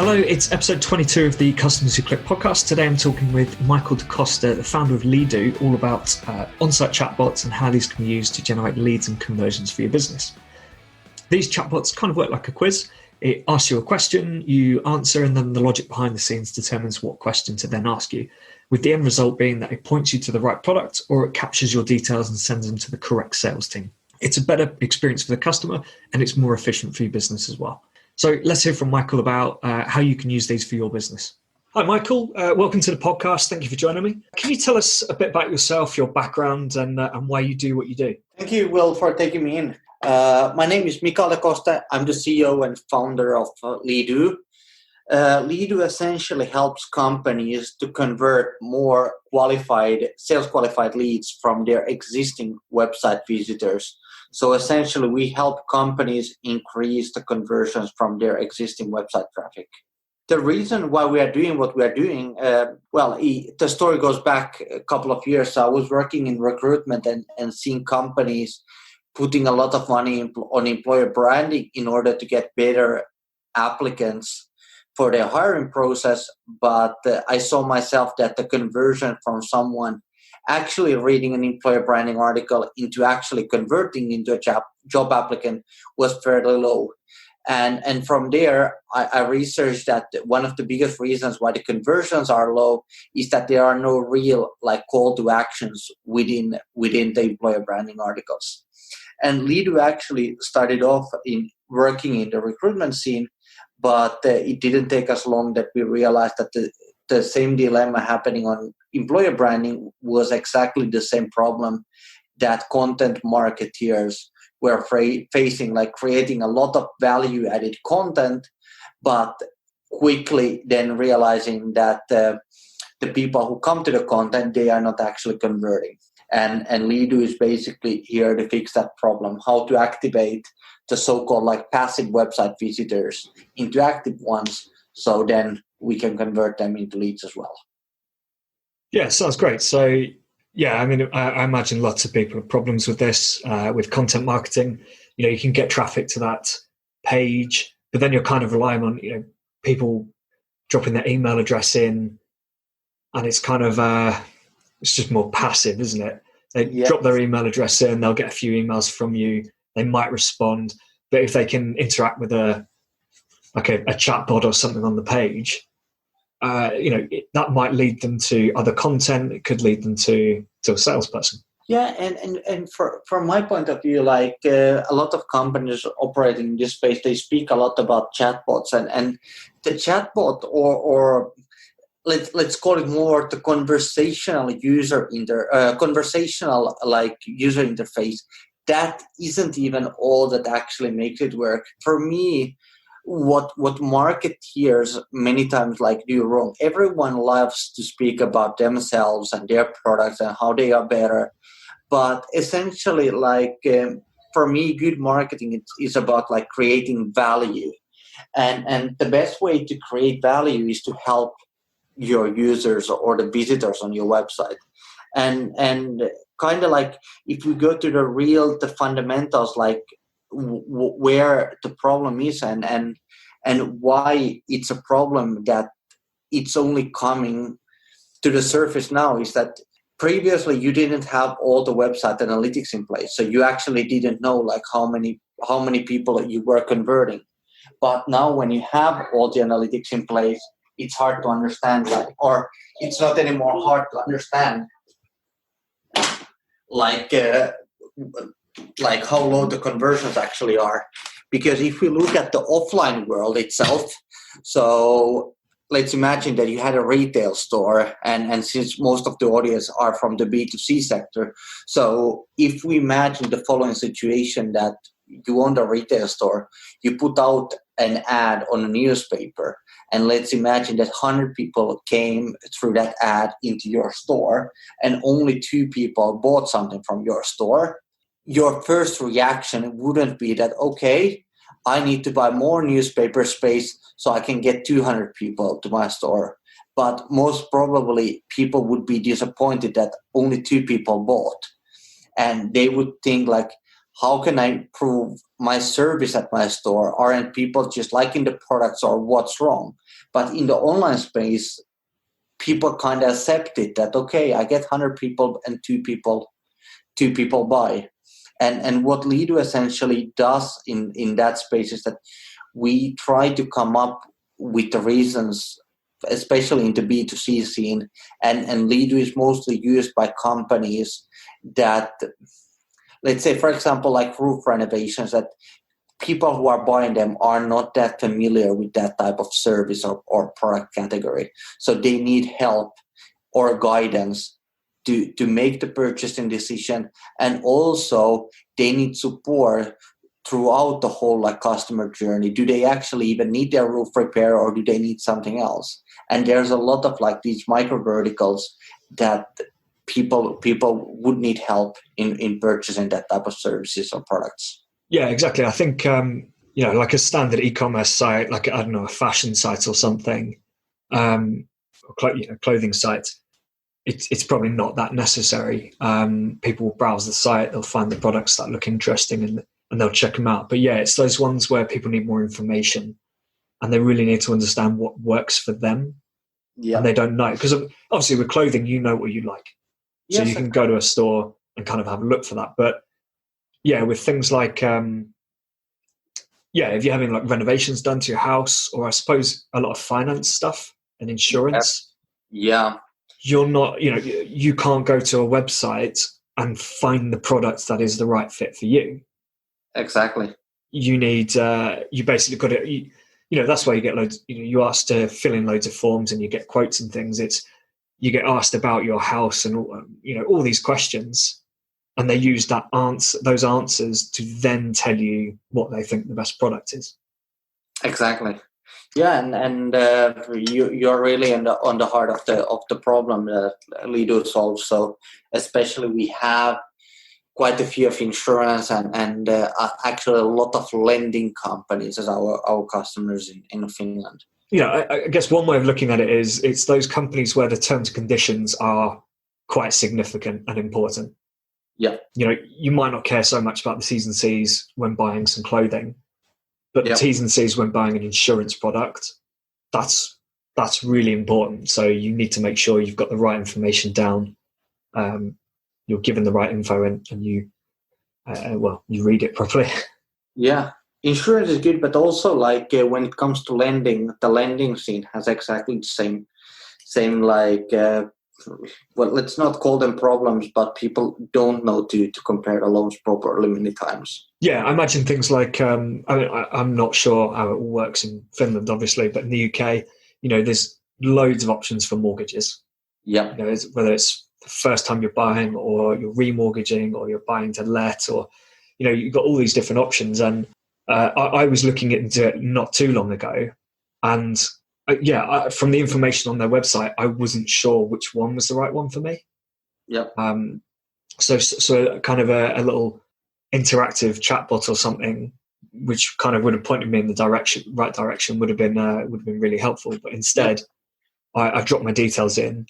Hello, it's episode 22 of the Customers Who Click podcast. Today I'm talking with Mikael da Costa, the founder of Leadoo, all about on-site chatbots and how these can be used to generate leads and conversions for your business. These chatbots kind of work like a quiz. It asks you a question, you answer, and then the logic behind the scenes determines what question to then ask you, with the end result being that it points you to the right product or it captures your details and sends them to the correct sales team. It's a better experience for the customer and it's more efficient for your business as well. So let's hear from Mikael about how you can use these for your business. Hi, Mikael. Welcome to the podcast. Thank you for joining me. Can you tell us a bit about yourself, your background, and why you do what you do? Thank you, Will, for taking me in. My name is Mikael da Costa. I'm the CEO and founder of Leadoo. Leadoo essentially helps companies to convert more sales qualified leads from their existing website visitors. So essentially, we help companies increase the conversions from their existing website traffic. The reason why we are doing what we are doing, the story goes back a couple of years. So I was working in recruitment and seeing companies putting a lot of money on employer branding in order to get better applicants for their hiring process. But I saw myself that the conversion from someone actually reading an employer branding article into actually converting into a job applicant was fairly low. And from there, I researched that one of the biggest reasons why the conversions are low is that there are no real call to actions within the employer branding articles. And Leadoo actually started off in working in the recruitment scene, but it didn't take us long that we realized that the same dilemma happening on employer branding was exactly the same problem that content marketeers were facing, like creating a lot of value-added content, but quickly then realizing that the people who come to the content, they are not actually converting. And Leadoo is basically here to fix that problem, how to activate the so-called passive website visitors into active ones, so then we can convert them into leads as well. Yeah, sounds great. So, yeah, I mean, I imagine lots of people have problems with this, with content marketing. You know, you can get traffic to that page, but then you're kind of relying on, people dropping their email address in, and it's kind of, it's just more passive, isn't it? They drop their email address in, they'll get a few emails from you, they might respond, but if they can interact with a chatbot or something on the page, that might lead them to other content. It could lead them to a salesperson. Yeah, and from my point of view, a lot of companies operating in this space, they speak a lot about chatbots, and the chatbot or let's call it more the conversational user interface. That isn't even all that actually makes it work. For me, what marketeers many times do wrong. Everyone loves to speak about themselves and their products and how they are better, but essentially, for me, good marketing is about creating value, and the best way to create value is to help your users or the visitors on your website, and kind of if we go to the fundamentals, where the problem is and why it's a problem that it's only coming to the surface now, is that previously you didn't have all the website analytics in place, so you actually didn't know how many people you were converting. But now when you have all the analytics in place, it's hard to understand, or it's not anymore hard to understand how low the conversions actually are. Because if we look at the offline world itself, so let's imagine that you had a retail store, and since most of the audience are from the B2C sector, so if we imagine the following situation, that you own a retail store, you put out an ad on a newspaper, and let's imagine that 100 people came through that ad into your store and only 2 people bought something from your store. Your first reaction wouldn't be that, okay, I need to buy more newspaper space so I can get 200 people to my store. But most probably people would be disappointed that only 2 people bought. And they would think how can I improve my service at my store? Aren't people just liking the products, or what's wrong? But in the online space, people kind of accept it that, okay, I get 100 people and two people buy. And what Leadoo essentially does in that space is that we try to come up with the reasons, especially in the B2C scene, and Leadoo is mostly used by companies that, let's say, for example, like roof renovations, that people who are buying them are not that familiar with that type of service or product category. So they need help or guidance to make the purchasing decision. And also they need support throughout the whole like customer journey. Do they actually even need their roof repair, or do they need something else? And there's a lot of like these micro verticals that people would need help in purchasing that type of services or products. Yeah, exactly. I think, like a standard e-commerce site, like, I don't know, a fashion site or something, or clothing site, it's probably not that necessary. People will browse the site, they'll find the products that look interesting and they'll check them out. But yeah, it's those ones where people need more information and they really need to understand what works for them. Yeah. And they don't know. Because obviously with clothing, you know what you like. So you can go to a store and kind of have a look for that. But yeah, with things like, if you're having like renovations done to your house, or I suppose a lot of finance stuff and insurance. Yeah. You're not, you can't go to a website and find the product that is the right fit for you. Exactly. You need, you basically got it, that's why you get loads, you asked to fill in loads of forms and you get quotes and things. You get asked about your house and, all these questions, and they use those answers to then tell you what they think the best product is. Exactly. Yeah, and you're really on the heart of the problem that Leadoo solves. So especially we have quite a few of insurance and actually a lot of lending companies as our customers in Finland. Yeah, I guess one way of looking at it is it's those companies where the terms and conditions are quite significant and important. Yeah. You might not care so much about the T's and C's when buying some clothing, but the T's and C's when buying an insurance product, that's really important. So you need to make sure you've got the right information down. You're given the right info and you read it properly. Yeah. Insurance is good, but also like when it comes to lending, the lending scene has exactly the same let's not call them problems, but people don't know to compare the loans properly many times. Yeah, I imagine things like, I'm not sure how it all works in Finland, obviously, but in the UK, there's loads of options for mortgages. Yeah. Whether it's the first time you're buying or you're remortgaging or you're buying to let, or, you've got all these different options. And I was looking into it not too long ago, and from the information on their website, I wasn't sure which one was the right one for me. Yeah. So kind of a little interactive chatbot or something, which kind of would have pointed me in the right direction, would have been really helpful. But instead, I dropped my details in.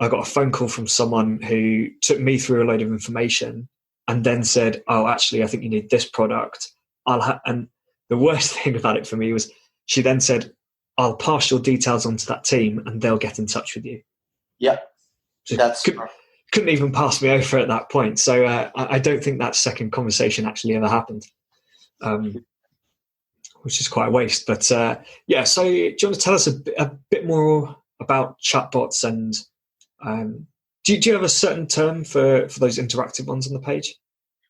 I got a phone call from someone who took me through a load of information and then said, "Oh, actually, I think you need this product." And the worst thing about it for me was she then said, "I'll pass your details on to that team and they'll get in touch with you." Yeah, so couldn't even pass me over at that point. So I don't think that second conversation actually ever happened, which is quite a waste. But so do you want to tell us a bit more about chatbots? And do you have a certain term for those interactive ones on the page?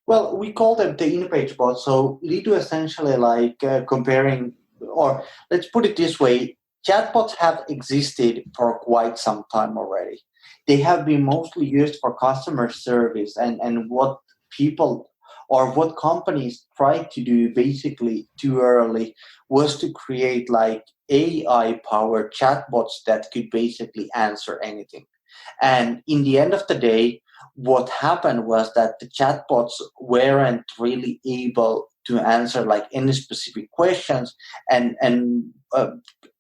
Well, we call them the in-page bots. So Leadoo essentially like comparing, or let's put it this way, chatbots have existed for quite some time already. They have been mostly used for customer service, and what people or what companies tried to do basically too early was to create like AI-powered chatbots that could basically answer anything. And in the end of the day, what happened was that the chatbots weren't really able to answer like any specific questions. And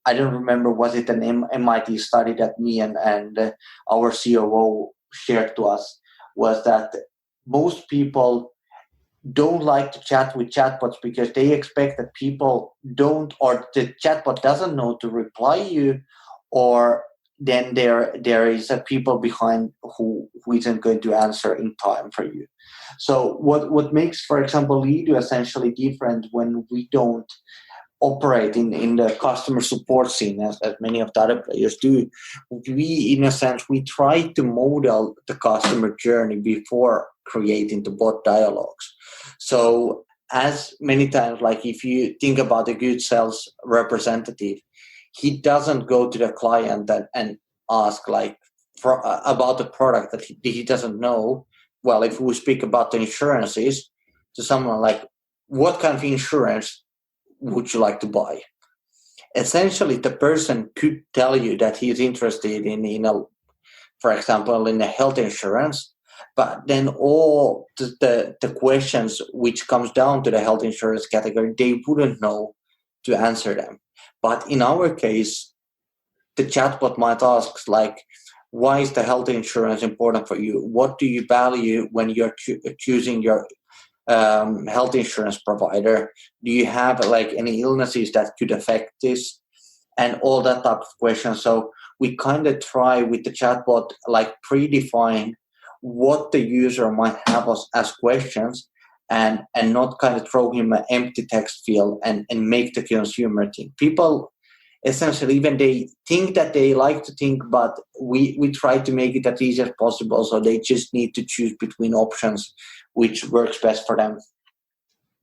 I don't remember, was it an MIT study that me and our COO shared to us, was that most people don't like to chat with chatbots because they expect that people don't, or the chatbot doesn't know to reply you, or then there is a people behind who isn't going to answer in time for you. So what makes, for example, Leadoo essentially different when we don't operate in the customer support scene as many of the other players do. We, in a sense, we try to model the customer journey before creating the bot dialogues. So as many times, like if you think about a good sales representative, he doesn't go to the client and ask like about the product that he doesn't know. Well, if we speak about the insurances, to someone like, what kind of insurance would you like to buy? Essentially, the person could tell you that he's interested in for example, in a health insurance, but then all the questions which comes down to the health insurance category, they wouldn't know to answer them. But in our case, the chatbot might ask like, why is the health insurance important for you? What do you value when you're choosing your health insurance provider? Do you have like any illnesses that could affect this, and all that type of questions? So we kind of try with the chatbot like predefine what the user might have as questions, and not kind of throw him an empty text field and make the consumer think. People essentially, even they think that they like to think, but we try to make it as easy as possible, so they just need to choose between options which works best for them.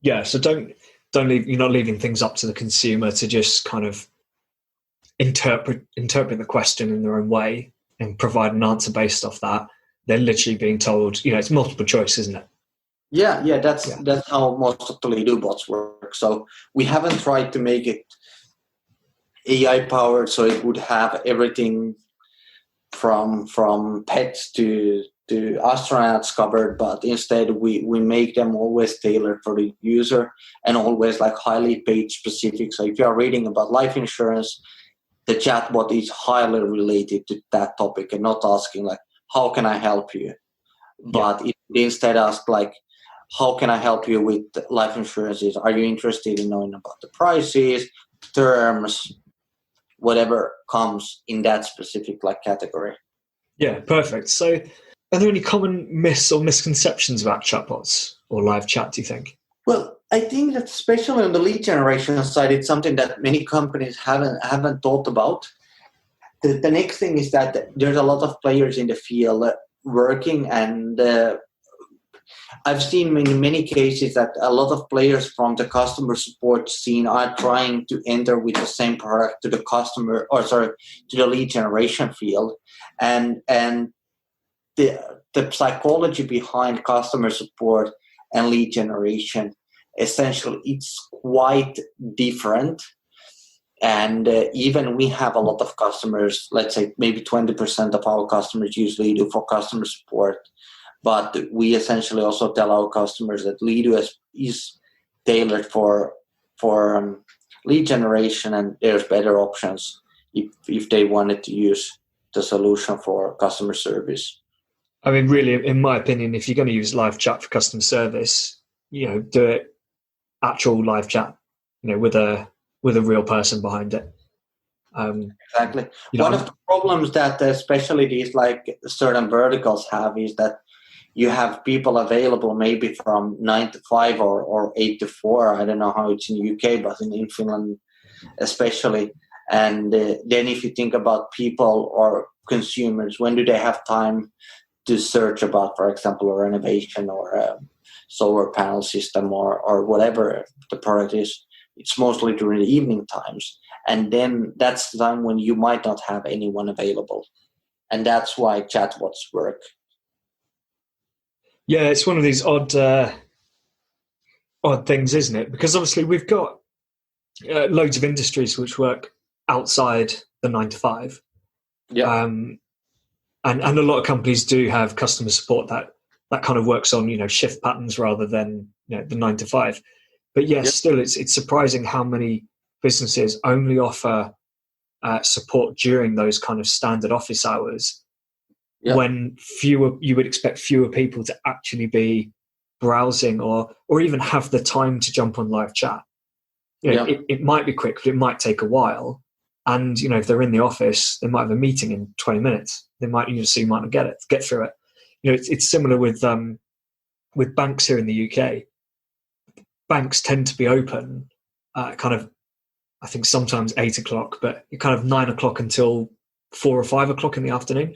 Yeah, so don't leave. You're not leaving things up to the consumer to just kind of interpret the question in their own way and provide an answer based off that. They're literally being told, it's multiple choice, isn't it? Yeah, that's how most of the Leadoo bots work. So we haven't tried to make it AI powered, so it would have everything from pets to astronauts covered, but instead we make them always tailored for the user and always like highly page specific. So if you are reading about life insurance, the chatbot is highly related to that topic and not asking like, how can I help you? But it instead asks like, how can I help you with life insurances? Are you interested in knowing about the prices, terms, whatever comes in that specific like category? Yeah, perfect. So are there any common myths or misconceptions about chatbots or live chat, do you think? Well, I think that especially on the lead generation side, it's something that many companies haven't thought about. The next thing is that there's a lot of players in the field working, and I've seen in many cases that a lot of players from the customer support scene are trying to enter with the same product to the to the lead generation field, and the psychology behind customer support and lead generation, essentially, it's quite different. And even we have a lot of customers, let's say maybe 20% of our customers use Leadoo for customer support. But we essentially also tell our customers that Leadoo is tailored for lead generation, and there's better options if they wanted to use the solution for customer service. I mean, really, in my opinion, if you're going to use live chat for customer service, do it actual live chat, with a real person behind it. Exactly. One of the problems that especially these like certain verticals have is that you have people available maybe from 9 to 5 or 8 to 4. I don't know how it's in the UK, but in Finland especially. And then if you think about people or consumers, when do they have time to search about, for example, a renovation or a solar panel system or whatever the product is? It's mostly during the evening times. And then that's the time when you might not have anyone available. And that's why chatbots work. Yeah, it's one of these odd things, isn't it? Because obviously we've got loads of industries which work outside the 9 to 5. Yeah. And a lot of companies do have customer support that kind of works on, shift patterns rather than the 9 to 5. But yes, still it's surprising how many businesses only offer support during those kind of standard office hours, when you would expect fewer people to actually be browsing or even have the time to jump on live chat. It might be quick, but it might take a while. And, if they're in the office, they might have a meeting in 20 minutes. They might, so you might not get through it. It's similar with banks here in the UK. Banks tend to be open kind of, I think sometimes 8 o'clock, but kind of 9 o'clock until 4 or 5 o'clock in the afternoon.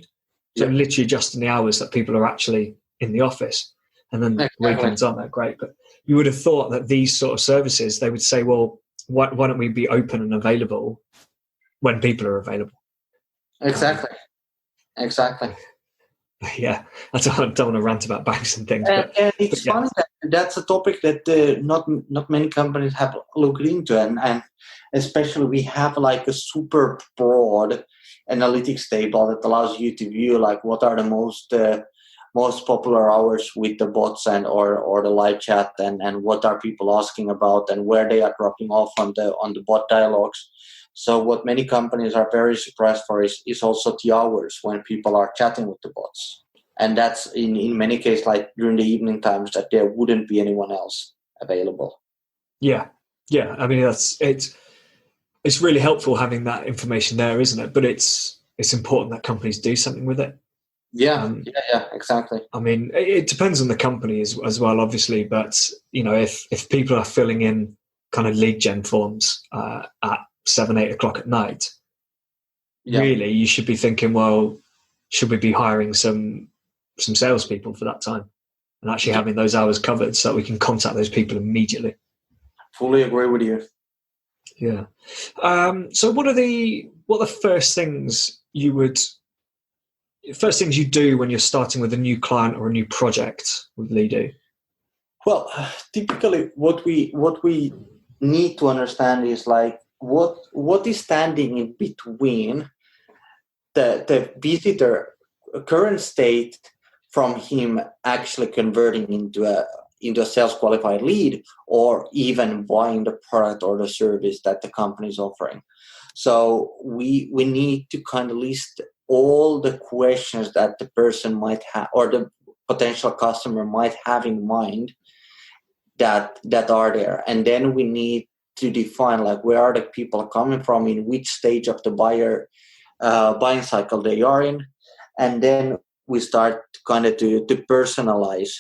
So literally just in the hours that people are actually in the office. And then weekends aren't that great. But you would have thought that these sort of services, they would say, well, why don't we be open and available when people are available? Exactly. Yeah, I don't want to rant about banks and things. And it's funny that that's a topic that not many companies have looked into. And especially we have like a super broad analytics table that allows you to view like what are the most popular hours with the bots and or the live chat and what are people asking about and where they are dropping off on the bot dialogues. So what many companies are very surprised for is also the hours when people are chatting with the bots. And that's in many cases like during the evening times that there wouldn't be anyone else available. Yeah. I mean, it's really helpful having that information there, isn't it? But it's important that companies do something with it. Yeah, exactly. I mean, it depends on the company as well, obviously. But if people are filling in kind of lead gen forms at 7, 8 o'clock at night, really, you should be thinking, well, should we be hiring some salespeople for that time and actually having those hours covered so that we can contact those people immediately? Fully agree with you. Yeah. So what are the first things you do when you're starting with a new client or a new project with Leadoo? Well, typically what we need to understand is like what is standing in between the visitor current state from him actually converting into a sales qualified lead or even buying the product or the service that the company is offering. So we need to kind of list all the questions that the person might have or the potential customer might have in mind that are there. And then we need to define like where are the people coming from, in which stage of the buying cycle they are in. And then we start kind of to personalize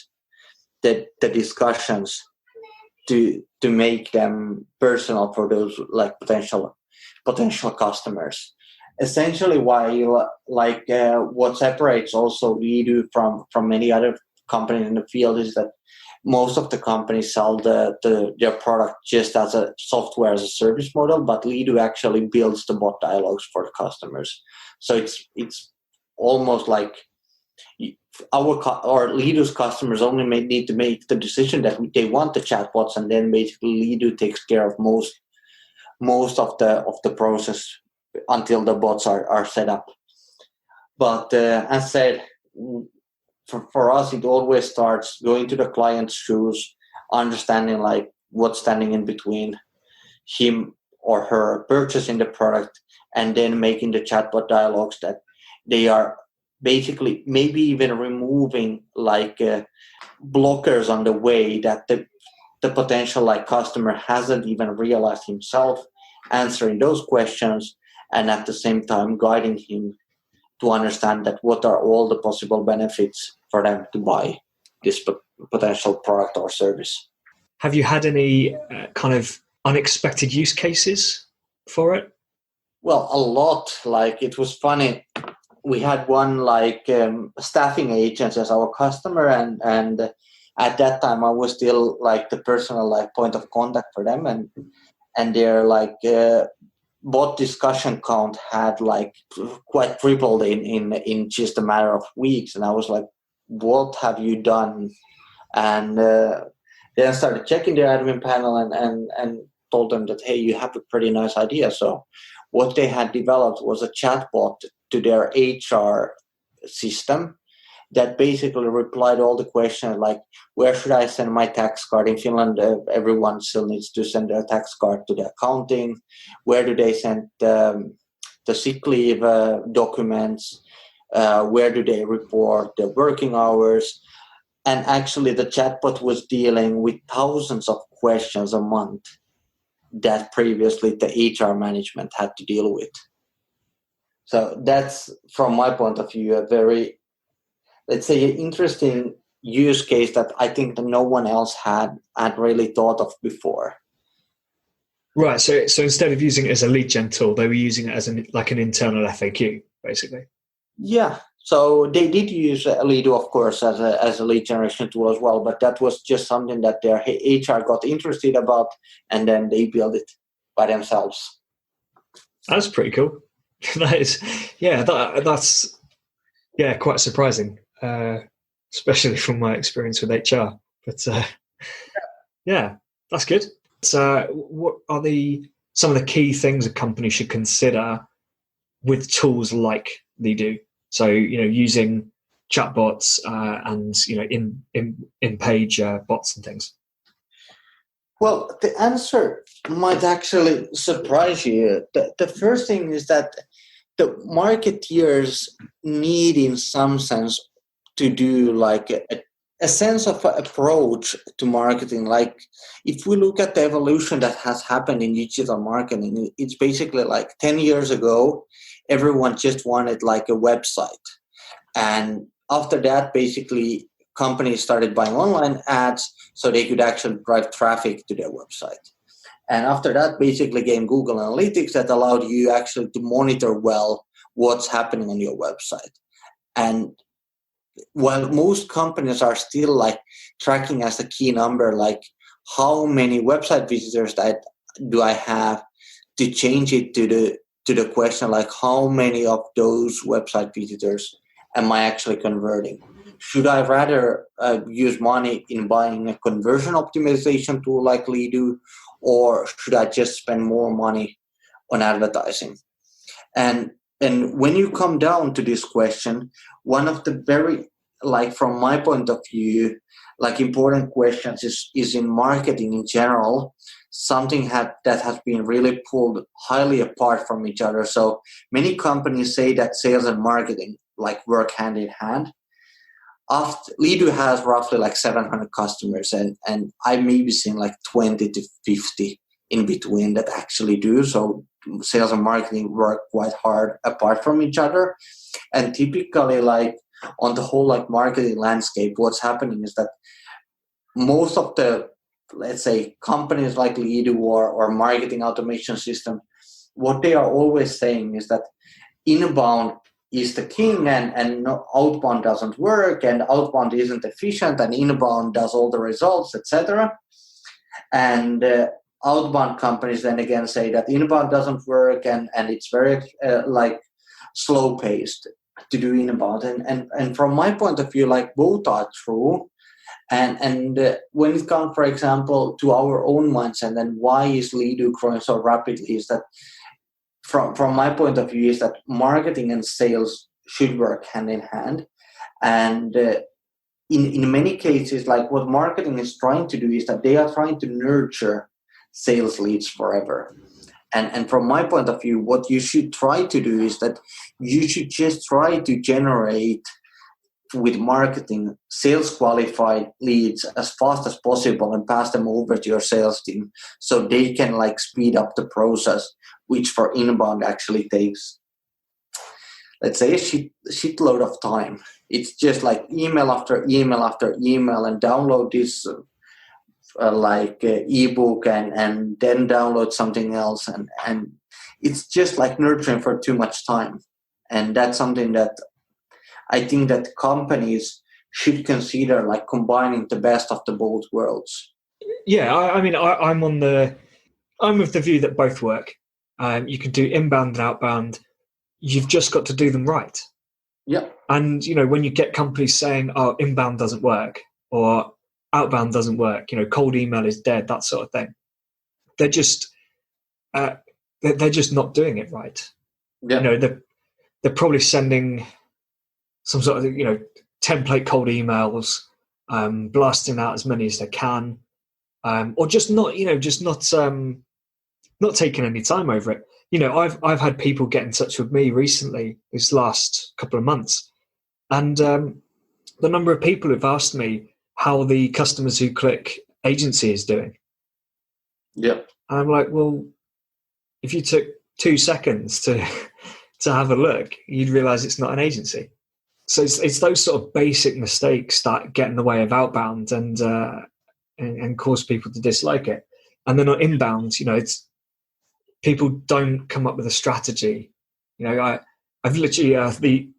the discussions to make them personal for those like potential customers. Essentially, why what separates also Leadoo from many other companies in the field is that most of the companies sell their product just as a software as a service model, but Leadoo actually builds the bot dialogues for the customers. So it's almost like our Leadoo's customers only need to make the decision that they want the chatbots, and then basically Leadoo takes care of most of the process until the bots are set up. But as said, for us, it always starts going to the client's shoes, understanding like what's standing in between him or her purchasing the product, and then making the chatbot dialogues that they are basically maybe even removing like blockers on the way that the potential like customer hasn't even realized himself, answering those questions and at the same time guiding him to understand that what are all the possible benefits for them to buy this potential product or service. Have you had any kind of unexpected use cases for it? Well, a lot. Like it was funny. We had one like staffing agent as our customer, and at that time I was still like the personal like point of contact for them, and their like bot discussion count had like quite tripled in just a matter of weeks, and I was like, what have you done? And then I started checking their admin panel and told them that, hey, you have a pretty nice idea. So what they had developed was a chatbot to their HR system that basically replied all the questions like, where should I send my tax card? In Finland, everyone still needs to send their tax card to the accounting. Where do they send the sick leave documents? Where do they report their working hours? and actually the chatbot was dealing with thousands of questions a month that previously the HR management had to deal with. So that's, from my point of view, a very, let's say, interesting use case that I think that no one else had really thought of before. Right. So instead of using it as a lead gen tool, they were using it as an internal FAQ, basically. Yeah. So they did use Leadoo, of course, as a lead generation tool as well, but that was just something that their HR got interested about, and then they built it by themselves. That's pretty cool. That's quite surprising, especially from my experience with HR. But yeah, that's good. So, what are some of the key things a company should consider with tools like Leadoo? So, using chatbots and in-page bots and things. Well, the answer might actually surprise you. The first thing is that the marketeers need, in some sense, to do like a sense of approach to marketing. Like, if we look at the evolution that has happened in digital marketing, it's basically like 10 years ago, everyone just wanted like a website. And after that, basically, companies started buying online ads so they could actually drive traffic to their website. And after that, basically came Google Analytics that allowed you actually to monitor well what's happening on your website. And while most companies are still like tracking as a key number, like how many website visitors that do I have, to change it to the question like how many of those website visitors am I actually converting? Should I rather use money in buying a conversion optimization tool like Leadoo, or should I just spend more money on advertising? And when you come down to this question, one of the very, like from my point of view, like important questions is in marketing in general, something that has been really pulled highly apart from each other. So many companies say that sales and marketing like work hand in hand. Leadoo has roughly like 700 customers, and I maybe seen like 20 to 50 in between that actually do. So sales and marketing work quite hard apart from each other. And typically, like on the whole like marketing landscape, what's happening is that most of the, let's say, companies like Leadoo or marketing automation system, what they are always saying is that inbound is the king, and outbound doesn't work, and outbound isn't efficient, and inbound does all the results, etc. And outbound companies then again say that inbound doesn't work, and it's very like slow paced to do inbound. And from my point of view, like both are true. And when it comes, for example, to our own minds, and then why is Leadoo growing so rapidly, is that from my point of view is that marketing and sales should work hand in hand. And in many cases, like what marketing is trying to do is that they are trying to nurture sales leads forever. And from my point of view, what you should try to do is that you should just try to generate with marketing sales qualified leads as fast as possible and pass them over to your sales team so they can like speed up the process, which for inbound actually takes, let's say, a shitload of time. It's just like email after email after email, and download this ebook and then download something else, and it's just like nurturing for too much time. And that's something that I think that companies should consider, like combining the best of the both worlds. Yeah, I'm of the view that both work. You can do inbound and outbound. You've just got to do them right. Yeah. And when you get companies saying, "Oh, inbound doesn't work," or "Outbound doesn't work," cold email is dead, that sort of thing. They're just they're just not doing it right. Yeah. They're probably sending some sort of template cold emails, blasting out as many as they can, or just not not taking any time over it. I've had people get in touch with me recently, this last couple of months, and the number of people who've asked me, how the customers who click agency is doing. Yep. And I'm like, well, if you took 2 seconds to have a look, you'd realize it's not an agency. So it's those sort of basic mistakes that get in the way of outbound and cause people to dislike it. And then on inbound, it's people don't come up with a strategy. I've literally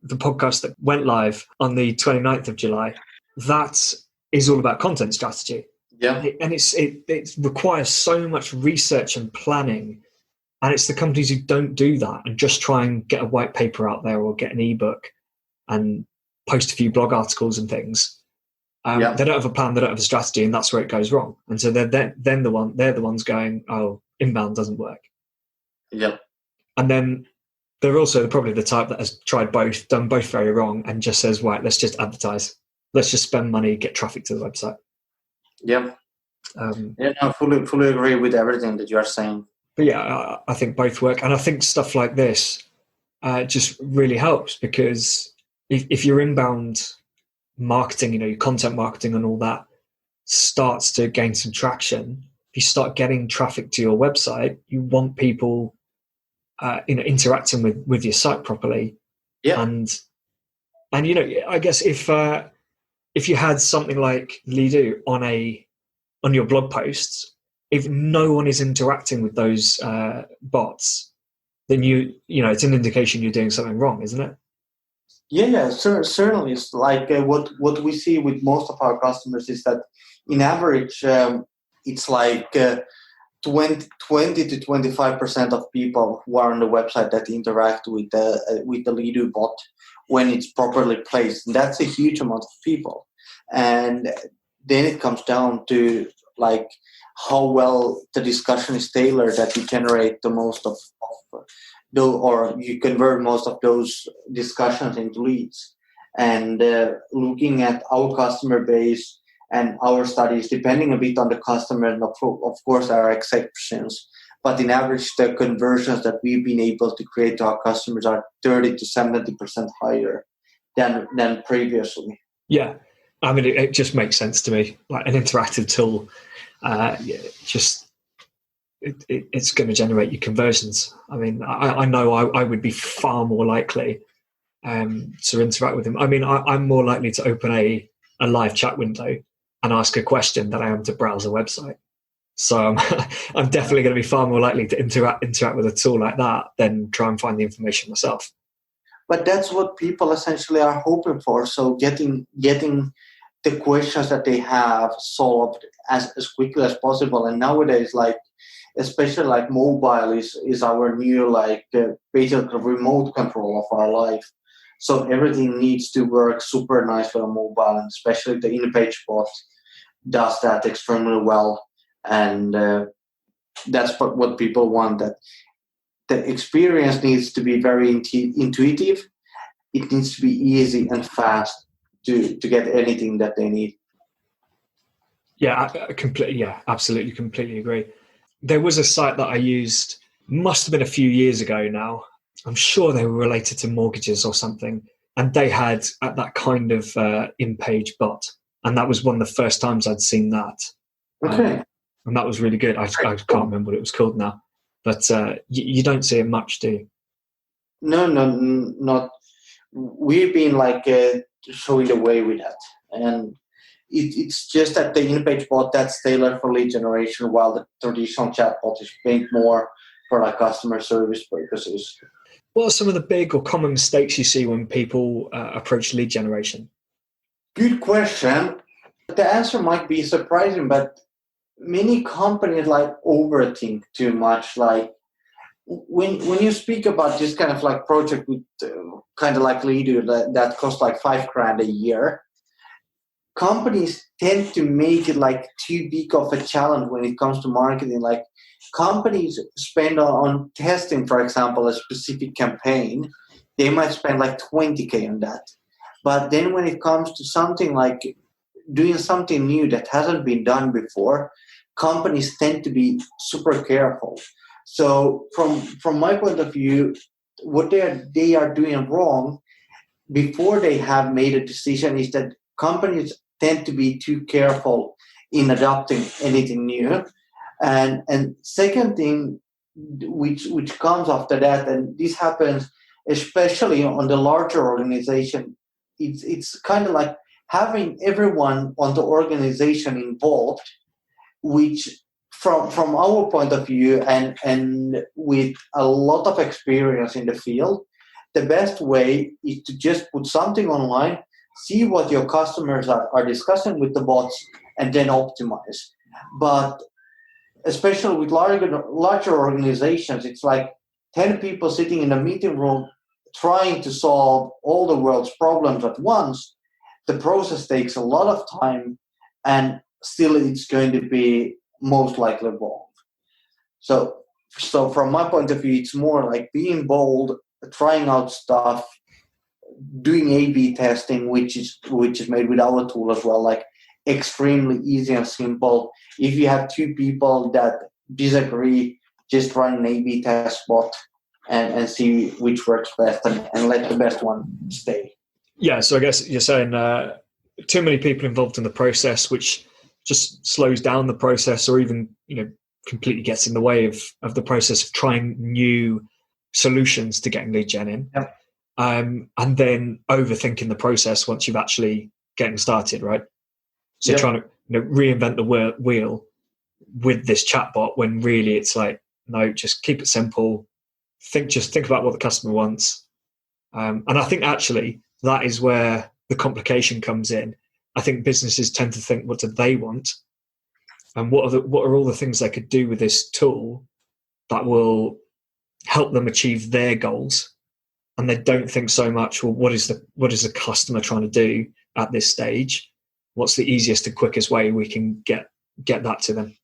the podcast that went live on the 29th of July, that is all about content strategy. Yeah. And it requires so much research and planning. And it's the companies who don't do that and just try and get a white paper out there or get an ebook and post a few blog articles and things. They don't have a plan, they don't have a strategy, and that's where it goes wrong. And so they're the ones going, oh, inbound doesn't work. Yep. And then they're also probably the type that has tried both, done both very wrong, and just says, right, let's just advertise. Let's just spend money, get traffic to the website. Yep. I fully agree with everything that you are saying. But yeah, I think both work. And I think stuff like this just really helps, because if your inbound marketing, your content marketing and all that starts to gain some traction, if you start getting traffic to your website, you want people interacting with your site properly. Yeah. And I guess if you had something like Leadoo on your blog posts, if no one is interacting with those bots, then it's an indication you're doing something wrong, isn't it? Yeah, certainly. It's like what we see with most of our customers is that, in average, it's like 20 to 25% of people who are on the website that interact with the Leadoo bot when it's properly placed. And that's a huge amount of people. And then it comes down to like how well the discussion is tailored, that you generate the most of or you convert most of those discussions into leads. And looking at our customer base and our studies, depending a bit on the customer, and of course there are exceptions, but in average the conversions that we've been able to create to our customers are 30 to 70% higher than previously. Yeah, I mean, it just makes sense to me. Like an interactive tool, it's going to generate you conversions. I mean, I know I would be far more likely to interact with them. I mean, I'm more likely to open a live chat window and ask a question than I am to browse a website. So I'm definitely going to be far more likely to interact with a tool like that than try and find the information myself. But that's what people essentially are hoping for. So getting the questions that they have solved as quickly as possible. And nowadays, like especially like mobile is our new basically remote control of our life. So everything needs to work super nicely on mobile, and especially the in-page bot does that extremely well. And that's what people want. That the experience needs to be very intuitive. It needs to be easy and fast to get anything that they need. Yeah, absolutely, completely agree. There was a site that I used, must have been a few years ago now. I'm sure they were related to mortgages or something. And they had that kind of in-page bot. And that was one of the first times I'd seen that. Okay. And that was really good. I can't remember what it was called now. But you don't see it much, do you? No, not. We've been showing the way with that. And it's just that the in-page bot, that's tailored for lead generation, while the traditional chatbot is made more for customer service purposes. What are some of the big or common mistakes you see when people approach lead generation? Good question. The answer might be surprising, but many companies overthink too much. Like when you speak about this kind of project with kind of like Leadoo that costs $5,000 a year, companies tend to make it too big of a challenge when it comes to marketing. Like companies spend on testing, for example, a specific campaign, they might spend $20,000 on that. But then when it comes to something like doing something new that hasn't been done before, companies tend to be super careful. So from my point of view, what they are doing wrong before they have made a decision is that companies tend to be too careful in adopting anything new. And second thing, which comes after that, and this happens especially on the larger organization, it's kind of like having everyone on the organization involved, which from our point of view and with a lot of experience in the field, the best way is to just put something online, see what your customers are discussing with the bots, and then optimize. But especially with larger organizations, it's like 10 people sitting in a meeting room trying to solve all the world's problems at once. The process takes a lot of time, and still it's going to be most likely wrong. So from my point of view, it's more like being bold, trying out stuff, doing A/B testing, which is made with our tool as well, like extremely easy and simple. If you have two people that disagree, just run an A/B test bot and see which works best, and let the best one stay. Yeah, so I guess you're saying too many people involved in the process, which just slows down the process, or even completely gets in the way of the process of trying new solutions to getting lead gen in. Yep. And then overthinking the process once you've actually getting started, right? So trying to reinvent the wheel with this chatbot, when really it's like, no, just keep it simple. Think about what the customer wants. And I think actually that is where the complication comes in. I think businesses tend to think, what do they want? And what are all the things they could do with this tool that will help them achieve their goals? And they don't think so much, well, what is the customer trying to do at this stage? What's the easiest and quickest way we can get that to them?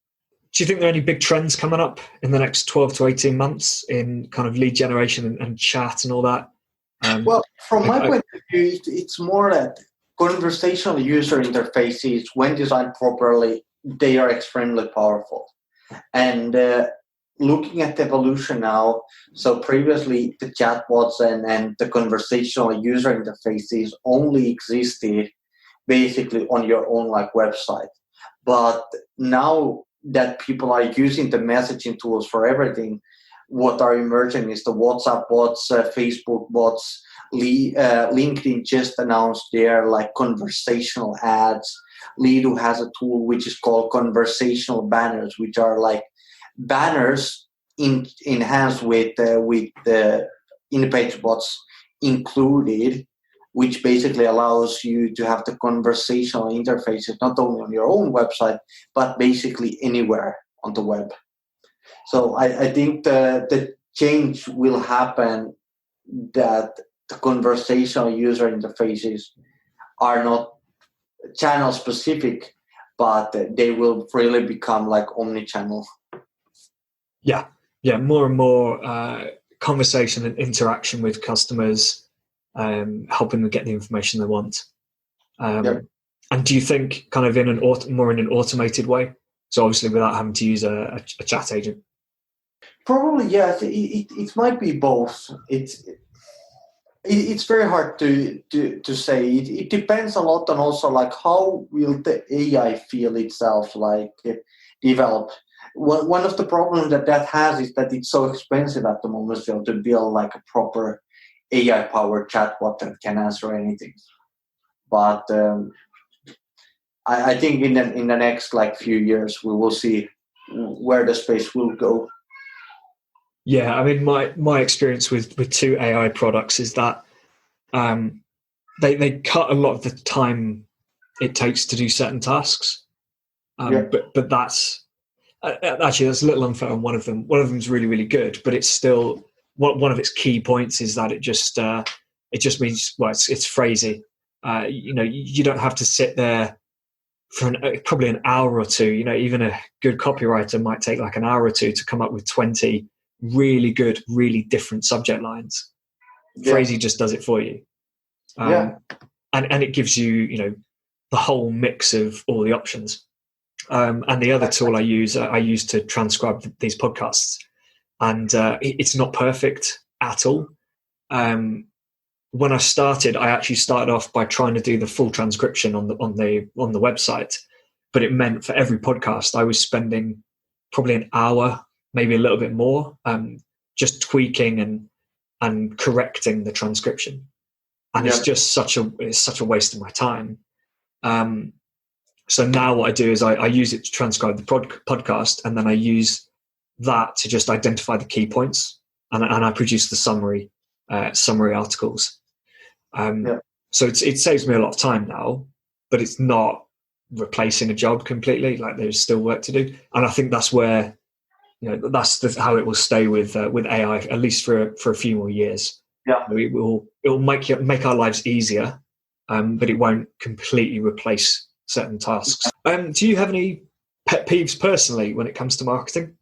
Do you think there are any big trends coming up in the next 12 to 18 months in kind of lead generation and chat and all that? Well, from my point of view, it's more that conversational user interfaces, when designed properly, they are extremely powerful. And looking at the evolution now, so previously the chatbots and the conversational user interfaces only existed basically on your own website. But now that people are using the messaging tools for everything, what are emerging is the WhatsApp bots, Facebook bots, LinkedIn just announced their conversational ads. Leadoo has a tool which is called conversational banners, which are like banners enhanced with the in-page bots included, which basically allows you to have the conversational interfaces not only on your own website, but basically anywhere on the web. So I think the change will happen, that the conversational user interfaces are not channel specific, but they will really become like omni-channel. Yeah, more and more conversation and interaction with customers, helping them get the information they want. And do you think kind of in an automated way? So obviously without having to use a chat agent? Probably, yes. It might be both. It's very hard to say. It depends a lot on also how will the AI feel itself develop. One of the problems that has is that it's so expensive at the moment still to build a proper AI powered chatbot that can answer anything. But I think in the next few years we will see where the space will go. Yeah, I mean, my experience with two AI products is that they cut a lot of the time it takes to do certain tasks. But that's actually that's a little unfair on one of them. One of them is really, really good, but it's still one of its key points is that it just means, well, it's phrasy. You don't have to sit there for probably an hour or two. Even a good copywriter might take an hour or two to come up with 20 really good, really different subject lines. Phrasy just does it for you. And it gives you, the whole mix of all the options. And the other tool I use to transcribe these podcasts. And it's not perfect at all. when I started, I actually started off by trying to do the full transcription on the website, but it meant for every podcast I was spending probably an hour, maybe a little bit more, just tweaking and correcting the transcription, and it's just such a waste of my time. So now what I do is I use it to transcribe the podcast, and then I use that to just identify the key points, and I produce the summary articles. So it saves me a lot of time now, but it's not replacing a job completely. Like, there's still work to do, and I think that's where, that's how it will stay with AI, at least for a few more years. Yeah, it will make our lives easier, but it won't completely replace certain tasks. Do you have any pet peeves personally when it comes to marketing?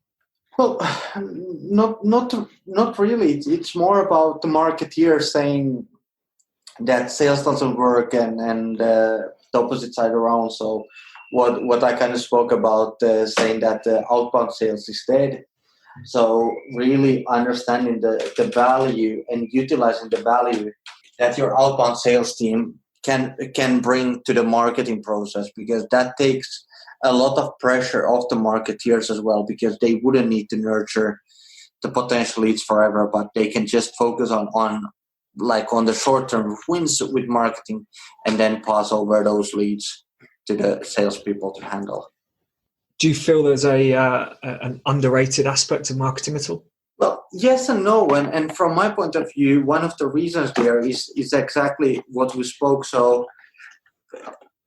Well, not really. It's more about the marketeer saying that sales doesn't work, and the opposite side around. So what I kind of spoke about, saying that outbound sales is dead. So really understanding the value and utilizing the value that your outbound sales team can bring to the marketing process, because that takes a lot of pressure off the marketeers as well, because they wouldn't need to nurture the potential leads forever, but they can just focus on the short-term wins with marketing, and then pass over those leads to the salespeople to handle. Do you feel there's an underrated aspect of marketing at all? Well, yes and no. And from my point of view, one of the reasons there is exactly what we spoke. So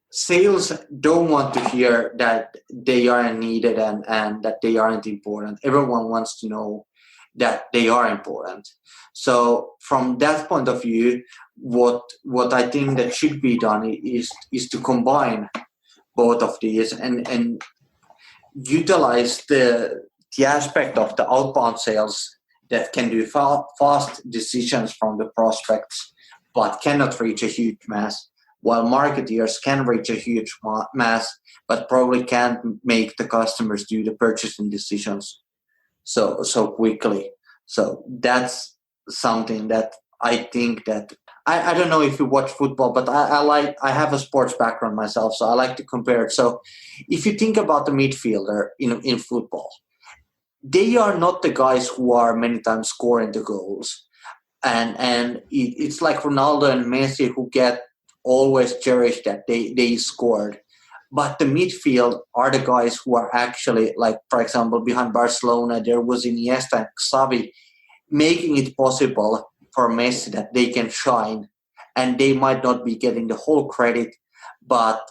sales don't want to hear that they aren't needed and that they aren't important. Everyone wants to know that they are important. So from that point of view, what I think that should be done is to combine both of these and utilize the aspect of the outbound sales that can do fast decisions from the prospects, but cannot reach a huge mass, while marketeers can reach a huge mass, but probably can't make the customers do the purchasing decisions so quickly. So that's something that I think that I don't know if you watch football, but I have a sports background myself, so I like to compare it. So if you think about the midfielder in football, they are not the guys who are many times scoring the goals, and it's like Ronaldo and Messi who get always cherished that they scored. But the midfield are the guys who are actually, like, for example, behind Barcelona, there was Iniesta and Xavi, making it possible for Messi that they can shine, and they might not be getting the whole credit, but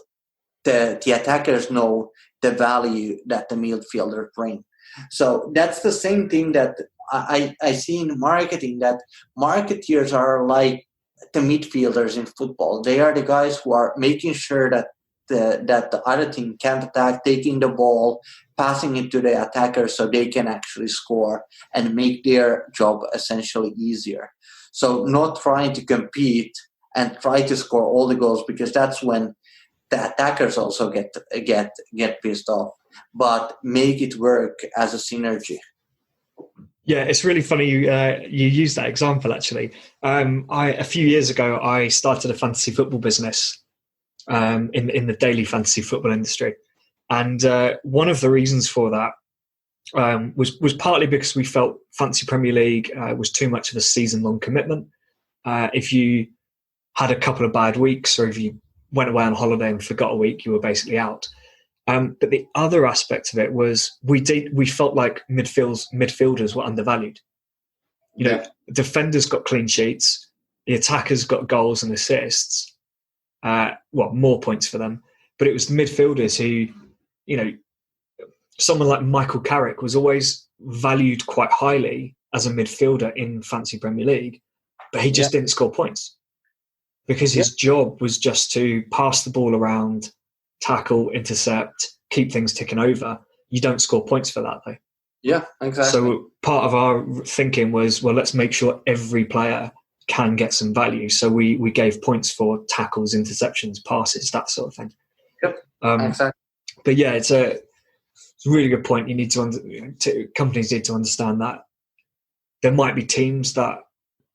the attackers know the value that the midfielder bring. So that's the same thing that I see in marketing, that marketeers are like the midfielders in football. They are the guys who are making sure that the other team can't attack, taking the ball, passing it to the attacker so they can actually score and make their job essentially easier. So not trying to compete and try to score all the goals, because that's when the attackers also get pissed off, but make it work as a synergy. Yeah, it's really funny you use that example, actually. A few years ago, I started a fantasy football business in the daily fantasy football industry. And one of the reasons for that was partly because we felt Fantasy Premier League was too much of a season-long commitment. If you had a couple of bad weeks, or if you went away on holiday and forgot a week, you were basically out. But the other aspect of it was we felt like midfielders were undervalued. Defenders got clean sheets, the attackers got goals and assists. More points for them. But it was the midfielders who, someone like Michael Carrick was always valued quite highly as a midfielder in Fantasy Premier League, but he just didn't score points because his job was just to pass the ball around, tackle, intercept, keep things ticking over. You don't score points for that, though. Yeah, exactly. So part of our thinking was, well, let's make sure every player can get some value. So we gave points for tackles, interceptions, passes, that sort of thing. Yep, exactly. But yeah, it's a really good point. You need companies need to understand that there might be teams that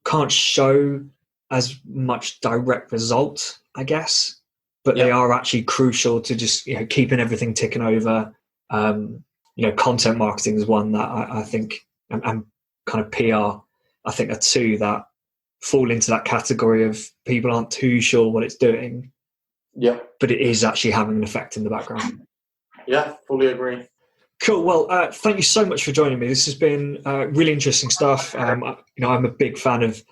can't show as much direct result, I guess, but they are actually crucial to just keeping everything ticking over. Content marketing is one that I think, and kind of PR, I think, are two that fall into that category of people aren't too sure what it's doing. Yeah, but it is actually having an effect in the background. Yeah, fully agree. Cool. Well, thank you so much for joining me. This has been really interesting stuff. I'm a big fan of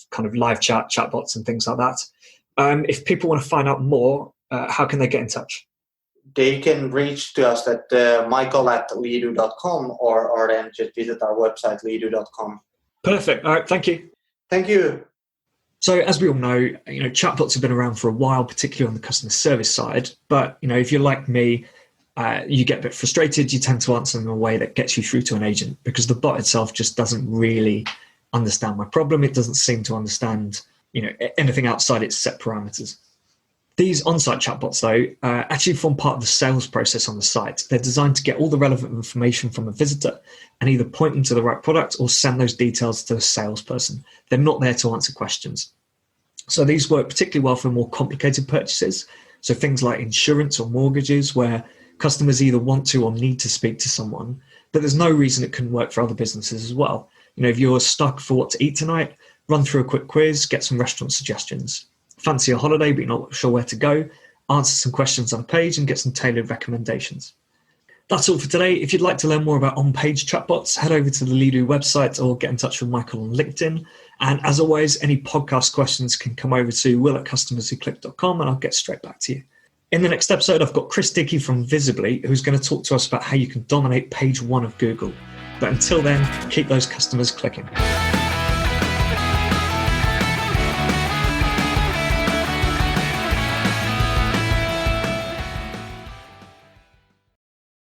kind of live chatbots and things like that. If people want to find out more, how can they get in touch? They can reach to us at michael@leadoo.com or then just visit our website, leadoo.com. Perfect. All right. Thank you. Thank you. So as we all know, chatbots have been around for a while, particularly on the customer service side. But, if you're like me, you get a bit frustrated. You tend to answer in a way that gets you through to an agent because the bot itself just doesn't really understand my problem. It doesn't seem to understand, anything outside its set parameters. These on-site chatbots, though, actually form part of the sales process on the site. They're designed to get all the relevant information from a visitor and either point them to the right product or send those details to a salesperson. They're not there to answer questions. So these work particularly well for more complicated purchases. So things like insurance or mortgages, where customers either want to or need to speak to someone, but there's no reason it couldn't work for other businesses as well. If you're stuck for what to eat tonight, run through a quick quiz, get some restaurant suggestions. Fancy a holiday, but you're not sure where to go, answer some questions on a page and get some tailored recommendations. That's all for today. If you'd like to learn more about on-page chatbots, head over to the Leadoo website or get in touch with Michael on LinkedIn. And as always, any podcast questions can come over to will@customerswhoclick.com and I'll get straight back to you. In the next episode, I've got Chris Dickey from Visibly, who's going to talk to us about how you can dominate page 1 of Google. But until then, keep those customers clicking.